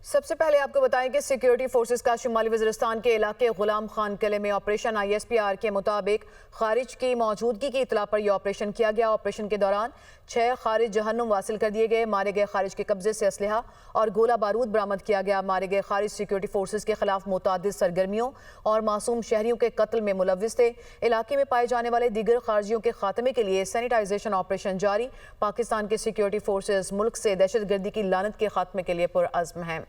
سب سے پہلے آپ کو بتائیں کہ سیکیورٹی فورسز کا شمالی وزیرستان کے علاقے غلام خان قلعے میں آپریشن ISPR کے مطابق خارج کی موجودگی کی اطلاع پر یہ آپریشن کیا گیا۔ آپریشن کے دوران 6 خارج جہنم واصل کر دیے گئے۔ مارے گئے خارج کے قبضے سے اسلحہ اور گولہ بارود برآمد کیا گیا۔ مارے گئے خارج سیکیورٹی فورسز کے خلاف متعدد سرگرمیوں اور معصوم شہریوں کے قتل میں ملوث تھے۔ علاقے میں پائے جانے والے دیگر خارجیوں کے خاتمے کے لیے سینیٹائزیشن آپریشن جاری۔ پاکستان کے سیکیورٹی فورسز ملک سے دہشت گردی کی لعنت کے خاتمے کے لیے پرعزم ہیں۔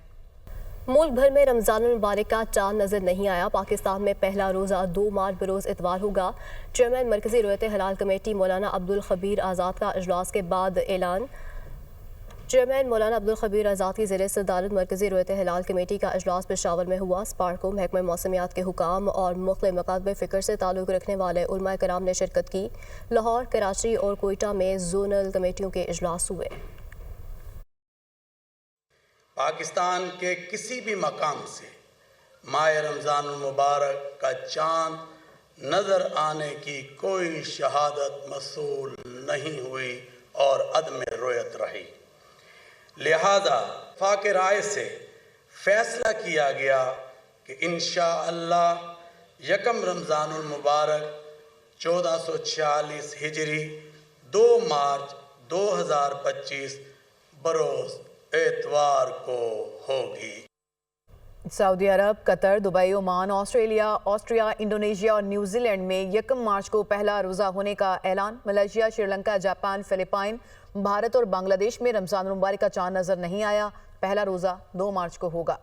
ملک بھر میں رمضان المبارک کا چاند نظر نہیں آیا۔ پاکستان میں پہلا روزہ 2 مارچ بروز اتوار ہوگا۔ چیئرمین مرکزی رویت ہلال کمیٹی مولانا عبدالخبیر آزاد کا اجلاس کے بعد اعلان۔ چیئرمین مولانا عبدالخبیر آزاد کی زیر صدارت مرکزی رویت ہلال کمیٹی کا اجلاس پشاور میں ہوا۔ سپارکو، محکمہ موسمیات کے حکام اور مختلف مکاتب فکر سے تعلق رکھنے والے علماء کرام نے شرکت کی۔ لاہور، کراچی اور کوئٹہ میں زونل کمیٹیوں کے اجلاس ہوئے۔ پاکستان کے کسی بھی مقام سے ماہ رمضان المبارک کا چاند نظر آنے کی کوئی شہادت موصول نہیں ہوئی اور عدم رویت رہی، لہذا وفاق رائے سے فیصلہ کیا گیا کہ انشاءاللہ یکم رمضان المبارک 1446 ہجری 2 مارچ 2025 بروز اتوار کو ہوگی۔ سعودی عرب، Qatar, Dubai, Oman, Australia, Austria, Indonesia اور نیوزی لینڈ میں یکم مارچ کو پہلا روزہ ہونے کا اعلان۔ Malaysia, Sri Lanka, Japan, Philippines, Bharat اور بنگلہ دیش میں رمضان المبارک کا چاند نظر نہیں آیا۔ پہلا روزہ 2 مارچ کو ہوگا۔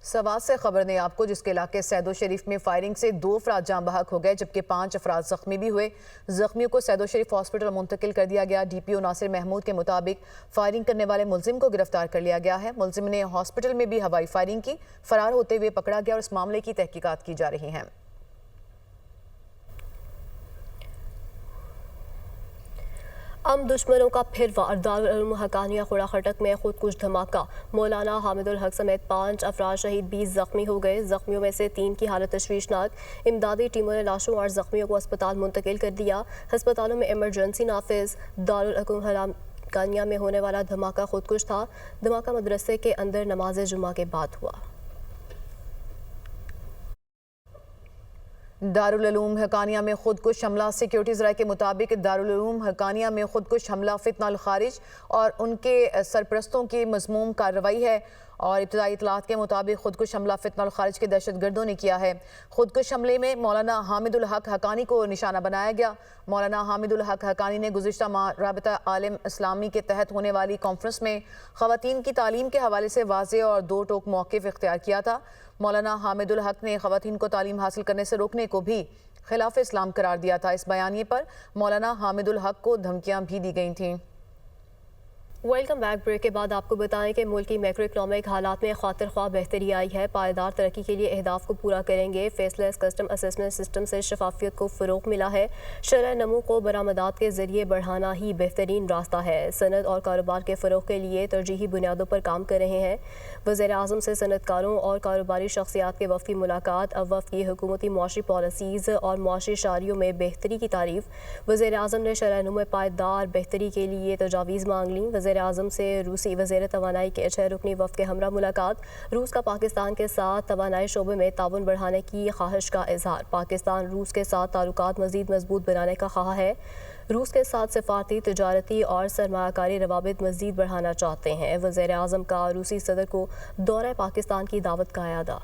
سوات سے خبر دیں آپ کو، جس کے علاقے سیدو شریف میں فائرنگ سے 2 افراد جاں بحق ہو گئے جبکہ 5 افراد زخمی بھی ہوئے۔ زخمیوں کو سیدو شریف ہاسپٹل منتقل کر دیا گیا۔ DPO ناصر محمود کے مطابق فائرنگ کرنے والے ملزم کو گرفتار کر لیا گیا ہے۔ ملزم نے ہاسپٹل میں بھی ہوائی فائرنگ کی، فرار ہوتے ہوئے پکڑا گیا اور اس معاملے کی تحقیقات کی جا رہی ہیں۔ دشمنوں کا پھر وار، دارالعلوم حقانیہ خوڑا خٹک میں خودکش دھماکہ، مولانا حامد الحق سمیت 5 افراد شہید، 20 زخمی ہو گئے۔ زخمیوں میں سے 3 کی حالت تشویشناک۔ امدادی ٹیموں نے لاشوں اور زخمیوں کو اسپتال منتقل کر دیا۔ ہسپتالوں میں ایمرجنسی نافذ۔ دارالعلوم حقانیہ میں ہونے والا دھماکہ خودکش تھا۔ دھماکہ مدرسے کے اندر نماز جمعہ کے بعد ہوا۔ دارالعلوم حقانیہ میں خودکش حملہ۔ سیکیورٹی ذرائع کے مطابق دارالعلوم حقانیہ میں خودکش حملہ فتنہ الخارج اور ان کے سرپرستوں کی مذموم کارروائی ہے، اور ابتدائی اطلاعات کے مطابق خودکش حملہ فتنہ الخارج کے دہشت گردوں نے کیا ہے۔ خودکش حملے میں مولانا حامد الحق حقانی کو نشانہ بنایا گیا۔ مولانا حامد الحق حقانی نے گزشتہ ماہ رابطہ عالم اسلامی کے تحت ہونے والی کانفرنس میں خواتین کی تعلیم کے حوالے سے واضح اور 2 ٹوک موقف اختیار کیا تھا۔ مولانا حامد الحق نے خواتین کو تعلیم حاصل کرنے سے روکنے کو بھی خلاف اسلام قرار دیا تھا۔ اس بیانیے پر مولانا حامد الحق کو دھمکیاں بھی دی گئی تھیں۔ Welcome back. بریک کے بعد آپ کو بتائیں کہ ملکی میکرو اکنامک حالات میں خاطر خواہ بہتری آئی ہے۔ پائیدار ترقی کے لیے اہداف کو پورا کریں گے۔ فیس لیس کسٹم اسسمنٹ سسٹم سے شفافیت کو فروغ ملا ہے۔ شرح نمو کو برآمدات کے ذریعے بڑھانا ہی بہترین راستہ ہے۔ صنعت اور کاروبار کے فروغ کے لیے ترجیحی بنیادوں پر کام کر رہے ہیں۔ وزیر اعظم سے صنعت کاروں اور کاروباری شخصیات کے وفد کی ملاقات۔ وفد کی حکومتی معاشی پالیسیز اور معاشی شاریوں میں بہتری کی تعریف۔ وزیر اعظم نے شرح نمو میں پائیدار بہتری کے لیے تجاویز مانگ لیں۔ وزیر اعظم سے روسی وزیر توانائی کے 6 رکنی وفد کے ہمراہ ملاقات۔ روس کا پاکستان کے ساتھ توانائی شعبے میں تعاون بڑھانے کی خواہش کا اظہار۔ پاکستان روس کے ساتھ تعلقات مزید مضبوط بنانے کا خواہاں ہے۔ روس کے ساتھ سفارتی، تجارتی اور سرمایہ کاری روابط مزید بڑھانا چاہتے ہیں۔ وزیر اعظم کا روسی صدر کو دورہ پاکستان کی دعوت کا اعادہ۔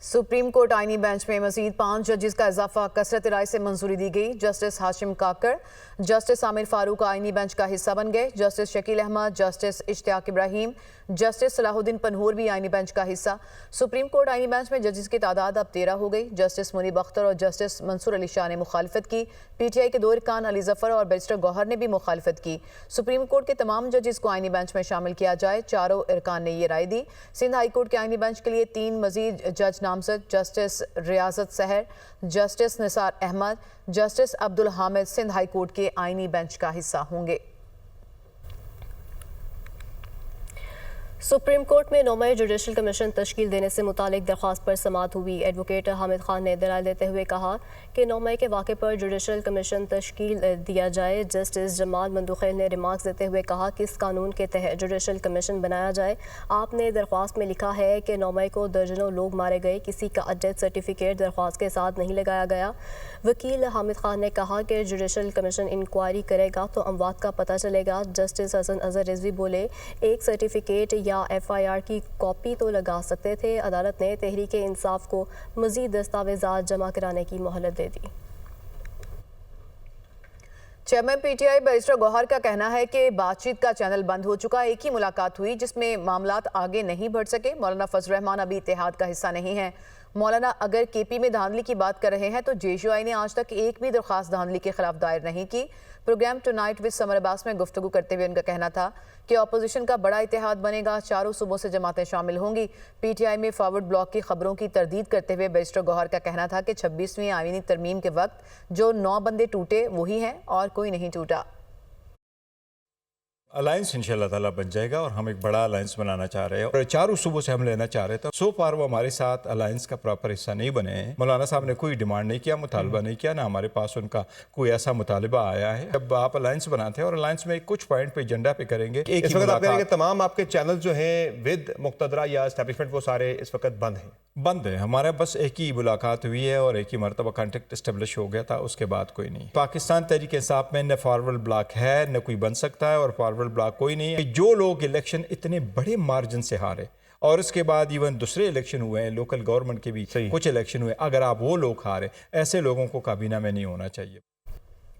سپریم کورٹ آئینی بینچ میں مزید 5 ججز کا اضافہ کثرت رائے سے منظوری دی گئی۔ جسٹس ہاشم کاکڑ، جسٹس عامر فاروق آئینی بینچ کا حصہ بن گئے۔ جسٹس شکیل احمد، جسٹس اشتیاق ابراہیم، جسٹس صلاح الدین پنہور بھی آئینی بینچ کا حصہ۔ سپریم کورٹ آئینی بینچ میں ججز کی تعداد اب 13 ہو گئی۔ جسٹس منیب اختر اور جسٹس منصور علی شاہ نے مخالفت کی۔ PTI کے 2 ارکان علی ظفر اور بیرسٹر گوہر نے بھی مخالفت کی۔ سپریم کورٹ کے تمام ججز کو آئینی بینچ میں شامل کیا جائے، 4 ارکان نے یہ رائے دی۔ سندھ ہائی کورٹ کے آئینی بینچ کے لیے 3 مزید جج نامزد، justice Riazat Sahar, justice Nisar Ahmed, justice Abdul Hamid Sindh high court کے آئینی بینچ کا حصہ ہوں گے۔ सुप्रीम कोर्ट में 9 मई जुडिशल कमीशन तश्कील देने से मुतालिक दरख्वास्त पर समाअत हुई। एडवोकेट हामिद खान ने दलाइल देते हुए कहा कि 9 मई के वाक़े पर जुडिशल कमीशन तश्कील दिया जाए। जस्टिस जमाल मंदुखेल ने रिमार्क्स देते हुए कहा कि इस कानून के तहत जुडिशल कमीशन बनाया जाए। आपने दरख्वास्त में लिखा है कि 9 मई को दर्जनों लोग मारे गए, किसी का डेथ सर्टिफिकेट दरख्वास्त के साथ नहीं लगाया गया। वकील हामिद खान ने कहा कि जुडिशल कमीशन इंक्वायरी करेगा तो अमवात का पता चलेगा। जस्टिस हसन अजहर रिजवी बोले, एक सर्टिफिकेट या FIR की कॉपी तो लगा सकते थे। अदालत ने तहरीक इंसाफ को मजीद दस्तावेजात जमा कराने की मोहलत दे दी। चेयरमैन PTI बैरिस्टर गौहर का कहना है कि बातचीत का चैनल बंद हो चुका। एक ही मुलाकात हुई जिसमें मामलात आगे नहीं बढ़ सके। मौलाना फजल रहमान अभी इत्तेहाद का हिस्सा नहीं है। मौलाना अगर KP में धांधली की बात कर रहे हैं तो JUI ने आज तक एक भी दरख्वास्त धांधली के खिलाफ दायर नहीं की। Program tonight with Samar Abbas में गुफ्तगू करते हुए उनका कहना था कि अपोजिशन का बड़ा इत्तेहाद बनेगा, चारों सूबों से जमातें शामिल होंगी। PTI में फॉरवर्ड ब्लॉक की खबरों की तरदीद करते हुए बैरिस्टर गौहर का कहना था कि 26वीं आईनी तरमीम के वक्त जो 9 बंदे टूटे वही हैं और कोई नहीं टूटा। अलायंस इंशाल्लाह ताला बन जाएगा और हम एक बड़ा अलायंस बनाना चाह रहे हैं और चारों सूबों से हम लेना चाह रहे थे। सो फार वो हमारे साथ अलायंस का प्रॉपर हिस्सा नहीं बने हैं। मौलाना साहब ने कोई डिमांड नहीं किया, मुतालबा नहीं किया, ना हमारे पास उनका कोई ऐसा मुतालबा आया है। जब आप अलायंस बनाते हैं और अलायंस में कुछ पॉइंट पे एजेंडा पे करेंगे। इस वक्त आप कहेंगे तमाम आपके चैनल जो हैं विद मुक्तदरा या एस्टैब्लिशमेंट वो सारे इस वक्त बंद हैं। हमारा बस एक ही मुलाकात हुई है और एक ही मरतबा कॉन्टेक्ट इस्टेब्लिश हो गया था, उसके बाद कोई नहीं। पाकिस्तान तहरीक इंसाफ में न फॉरवर्ड ब्लॉक है न कोई बन सकता है और फॉरवर्ड ब्लॉक कोई नहीं है। जो लोग इलेक्शन इतने बड़े मार्जिन से हारे और इसके बाद इवन दूसरे इलेक्शन हुए हैं, लोकल गवर्नमेंट के भी कुछ इलेक्शन हुए, अगर आप वो लोग हारे, ऐसे लोगों को काबीना में नहीं होना चाहिए।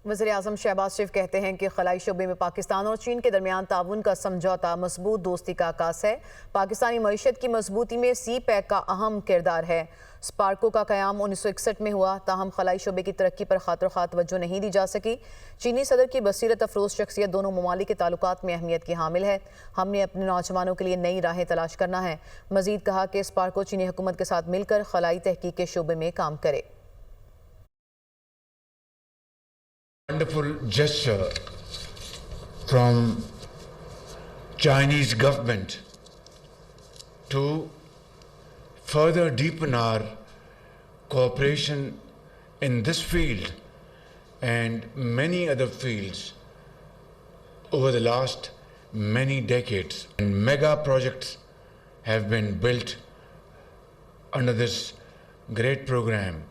वज़ीर आज़म शहबाज शरीफ कहते हैं कि खलाई शोबे में पाकिस्तान और चीन के दरमियान ताउन का समझौता मजबूत दोस्ती का आकाश है। पाकिस्तानी मईशत की मजबूती में CPEC का अहम किरदार है। स्पार्को का क़याम 1961 में हुआ, ताहम खलाई शोबे की तरक्की पर खातिर ख्वाह तवज्जो नहीं दी जा सकी। चीनी सदर की बसीरत अफरोज शख्सियत दोनों ममालिक के ताल्लुकात में अहमियत की हामिल है। हमने अपने नौजवानों के लिए नई राहें तलाश करना है। मजीद कहा कि स्पार्को चीनी हुकूमत के साथ मिलकर खलाई तहकीक के शोबे में काम करे। Wonderful gesture from Chinese government to further deepen our cooperation in this field and many other fields over the last many decades. And mega projects have been built under this great program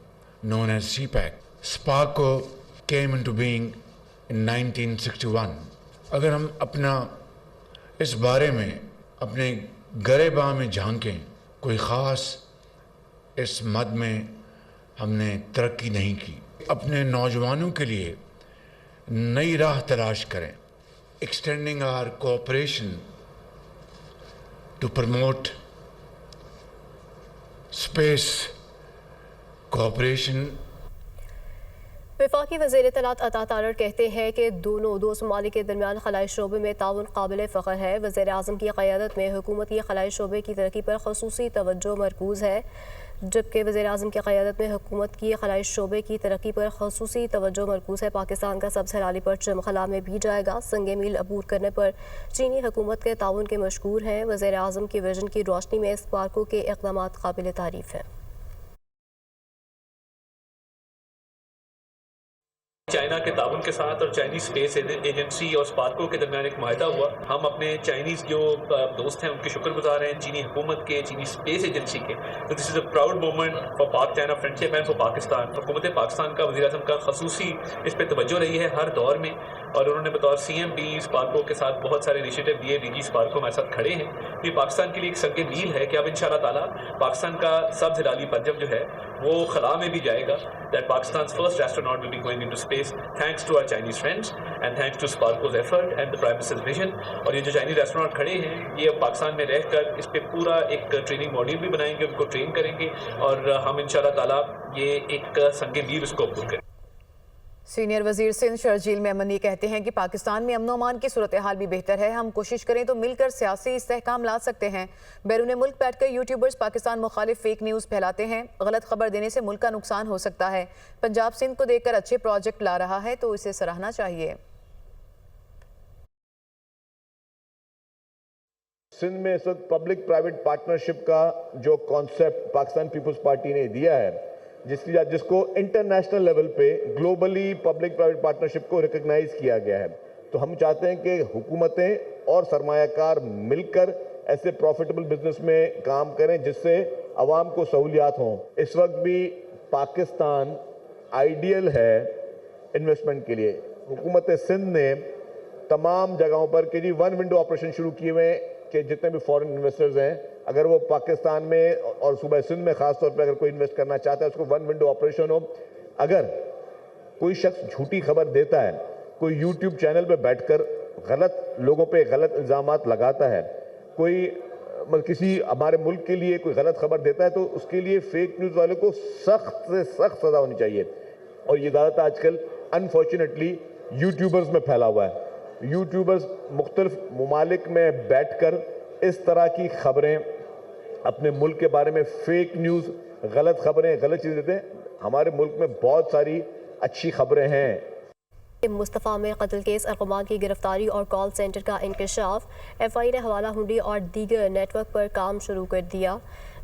known as CPEC. SPARCO came into being in 1961. अगर हम अपना इस बारे में अपने गरेबा में झांकें, कोई ख़ास इस मद में हमने तरक्की नहीं की। अपने नौजवानों के लिए नई राह तलाश करें। Extending our cooperation to promote space cooperation. वफाकी वज़ीर इत्तलात अता तारड़ कहते हैं कि दो ममालिक के दरमियान खलाई शोबे में ताउन काबिल फ़ख्र है। वज़ीर आज़म की क़यादत में हुकूमत की खलाई शोबे की तरक्की पर ख़ुसूसी तवज्जो मरकूज़ है। जबकि वज़ीर आज़म की क़यादत में हुकूमत की खलाई शोबे की तरक्की पर ख़ुसूसी तवज्जो मरकूज़ है। पाकिस्तान का सबसे राली परचम खला में भी जाएगा। संगे मील अबूर करने पर चीनी हुकूमत के ताउन के मशकूर हैं। वज़ीर आज़म की विजन की रोशनी में स्पार्को के इक़दामात काबिल तारीफ़ हैं। चाइना के ताउन के साथ और चाइनीज स्पेस एजेंसी और स्पार्को के दरमियान एक माहिदा हुआ। हम अपने चाइनीज़ जो दोस्त हैं उनके शुक्रगुजार हैं, चीनी हुकूमत के, चीनी स्पेस एजेंसी के। तो this is a proud moment for Pak China friendship and for Pakistan. हुकूमत पाकिस्तान का वज़ीर आज़म का खसूसी इस पर तवज्जो रही है हर दौर में और उन्होंने बतौर CM भी स्पार्को के साथ बहुत सारे इनिशिएटिव दिए। DG स्पार्को हमारे साथ खड़े हैं। ये पाकिस्तान के लिए एक संग मील है कि अब इंशाअल्लाह ताला पाकिस्तान का सब्ज़ हिलाली पंजम जो है वो खला में भी जाएगा। दैट पाकिस्तान's first astronaut will be going into space thanks to our Chinese friends and thanks to Sparko's effort and the Prime Minister's vision। और ये जो चाइनीज एस्ट्रोनॉट खड़े हैं ये अब पाकिस्तान में रहकर इस पे पूरा एक ट्रेनिंग मॉड्यूल भी बनाएंगे, उनको ट्रेन करेंगे और हम इंशाअल्लाह ताला ये एक संग मील उसको अबूर करेंगे। सीनियर वजीर सिंध शर्जील मेमन ये कहते हैं कि पाकिस्तान में अमन अमान की सूरत हाल भी बेहतर है। हम कोशिश करें तो मिलकर सियासी इस्तेहकाम ला सकते हैं। बैरून मुल्क बैठकर यूट्यूबर्स पाकिस्तान मुखालिफ फेक न्यूज़ फैलाते हैं। गलत खबर देने से मुल्क का नुकसान हो सकता है। पंजाब सिंध को देखकर अच्छे प्रोजेक्ट ला रहा है तो इसे सराहना चाहिए। सिंध में इस वक्त पब्लिक प्राइवेट पार्टनरशिप का जो कॉन्सेप्ट पाकिस्तान पीपल्स पार्टी ने दिया है, जिसको इंटरनेशनल लेवल पे ग्लोबली पब्लिक प्राइवेट पार्टनरशिप को रिकग्नाइज किया गया है, तो हम चाहते हैं कि हुकूमतें और सरमायाकार मिलकर ऐसे प्रॉफिटेबल बिजनेस में काम करें जिससे आवाम को सहूलियात हों। इस वक्त भी पाकिस्तान आइडियल है इन्वेस्टमेंट के लिए। हुकूमत सिंध ने तमाम जगहों पर कि जी वन विंडो ऑपरेशन शुरू किए हुए कि जितने भी फॉरेन इन्वेस्टर्स हैं, अगर वो पाकिस्तान में और सूबा सिंध में ख़ास तौर पर अगर कोई इन्वेस्ट करना चाहता है, उसको वन विंडो ऑपरेशन हो। अगर कोई शख्स झूठी खबर देता है, कोई यूट्यूब चैनल पे बैठकर गलत लोगों पे गलत इल्ज़ामात लगाता है, कोई किसी हमारे मुल्क के लिए कोई गलत खबर देता है, तो उसके लिए फेक न्यूज़ वाले को सख्त से सख्त सज़ा होनी चाहिए। और ये ज़्यादातर आजकल अनफॉर्चुनेटली यूट्यूबर्स में फैला हुआ है। यूट्यूबर्स मुख्तलिफ ममालिक में बैठकर इस तरह की खबरें अपने मुल्क के बारे में फेक न्यूज़, गलत खबरें, गलत चीज़ें देते हैं। हमारे मुल्क में बहुत सारी अच्छी खबरें हैं। मुस्तफ़ा में कत्ल केस अरकमान की गिरफ्तारी और कॉल सेंटर का इंकशाफ, FIA ने हवाला हुंडी और दीगर नेटवर्क पर काम शुरू कर दिया।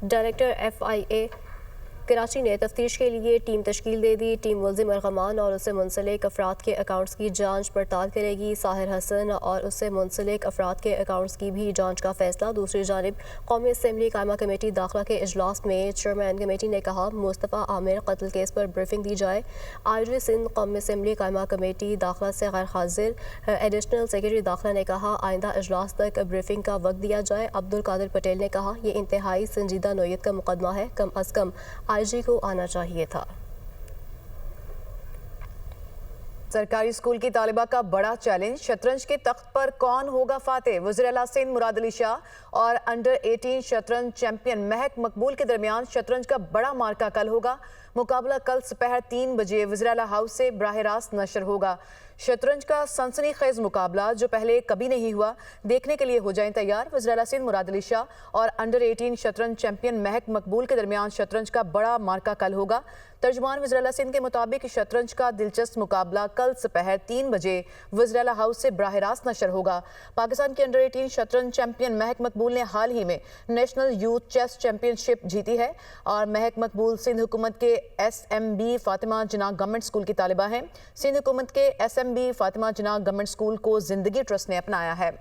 डायरेक्टर FIA कराची ने तफ्तीश के लिए टीम तश्कील दे दी। टीम मुल्ज़िम अरकमान और उससे मुंसलिक अफराद के अकाउंट्स की जांच पड़ताल करेगी। साहिर हसन और उससे मुंसलिक अफराद के अकाउंट्स की भी जांच का फैसला। दूसरी जानिब कौमी असम्बली कायमा कमेटी दाखिला के इजलास में चेयरमैन कमेटी ने कहा मुस्तफ़ा आमिर कत्ल केस पर ब्रीफिंग दी जाए। IG सिंध कौमी असम्बली कायमा कमेटी दाखिला से गैर हाजिर। एडिशनल सेक्रेटरी दाखिला ने कहा आइंदा इजलास तक ब्रीफिंग का वक्त दिया जाए। अब्दुल कादिर पटेल ने कहा यह इंतहाई संजीदा नौयत का मुकदमा है, कम अज़ कम IG को आना चाहिए था। सरकारी स्कूल की तालिबा का बड़ा चैलेंज, शतरंज के तख्त पर कौन होगा फातेह। वज़ीर आला सिंध मुराद अली शाह और अंडर 18 शतरंज चैंपियन महक मकबूल के दरमियान शतरंज का बड़ा मार्का कल होगा। मुकाबला कल दोपहर 3 बजे वज़ीर आला हाउस से बराह रास्त नशर होगा। शतरंज का सनसनीखेज मुकाबला जो पहले कभी नहीं हुआ, देखने के लिए हो जाएं तैयार। वज़ीर आला सिंध मुराद अली शाह और अंडर 18 शतरंज चैंपियन महक मकबूल के दरमियान शतरंज का बड़ा मार्का कल होगा। तर्जुमान वज़ीर आला सिंध के मुताबिक शतरंज का दिलचस्प मुकाबला कल दोपहर 3 बजे वज़ीर आला हाउस से बराह रास्त नशर होगा। पाकिस्तान के अंडर 18 शतरंज चैंपियन महक मकबूल ने हाल ही में नेशनल यूथ चेस चैंपियनशिप जीती है और महक मकबूल सिंध हुकूमत के SMB फातिमा जिन्ना गवर्नमेंट स्कूल की तालिबा हैं। सिंध हुकूमत के SMB फातिमा जिन्ना गवर्नमेंट स्कूल को जिंदगी ट्रस्ट ने अपनाया है।